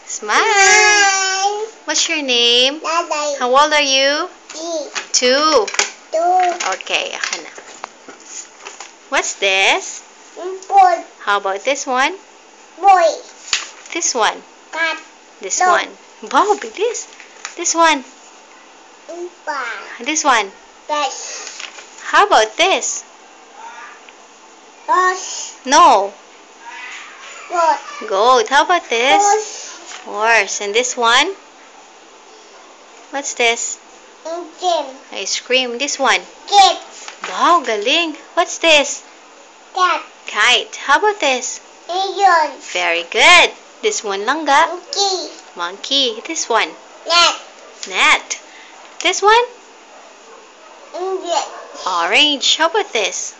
Smile. What's your name? How old are you? 2. Okay, ako na. What's this? Boy. How about this one? Boy. This one? Cat. This Dog. one? Wow, this. This one? This one? Cat. How about this? Horse. No. Goat. Goat. How about this? Horse. Horse. And this one? What's this? Gym. Ice cream. This one? Kid. Wow, galing. What's this? Cat. Kite. How about this? Lion. Very good. This one lang ga? Monkey. Monkey. This one? Net. Net. This one? Indian. Orange. How about this?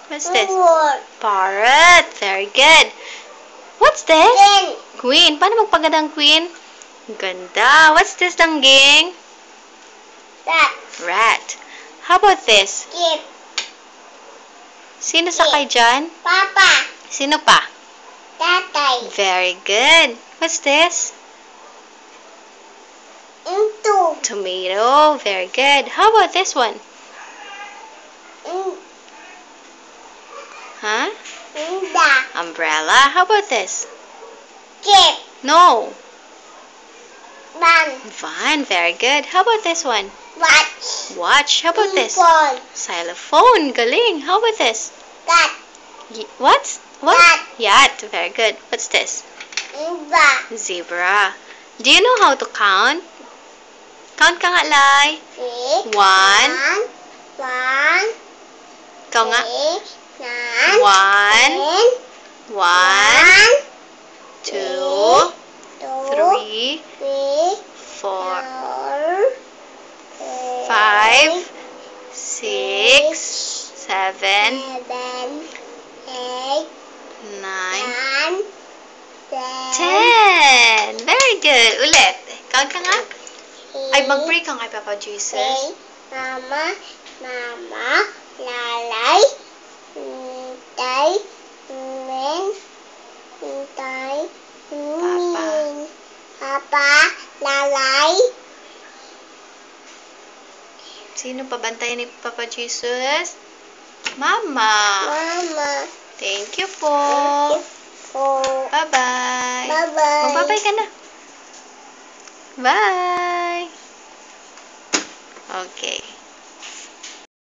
What's this? Bird. Parrot. Very good. What's this? Queen. Queen. Paano magpagandang queen? Ganda. What's this, dangging? Rat. Rat. How about this? Kid. Sino sakay dyan? Papa. Sino pa? Tatay. Very good. What's this? Into. Tomato. Very good. How about this one? Huh? Inda. Umbrella. How about this? Kid. No. Ban. Van. Very good. How about this one? Watch. Watch. How about this? Ball. Xylophone. Galing. How about this? Cat. What? What? Yacht. Yacht. Very good. What's this? Inda. Zebra. Do you know how to count? Count ka nga, Lai. 6. 1. 1. Ikaw nga. 6. 1. 9. 1. 2. 3. 4. 5. 6. 7. 8. 9. 10. 10. Very good. Ulit. Count ka nga. Ay, mag-pray ka nga, Papa Jesus. Mama, lalay, tay, men, tay, min, papa, lalay. Sino pabantayan ni Papa Jesus? Mama. Mama. Thank you po. Bye-bye. Bye-bye. Mag-bye ka na. Bye. Okay.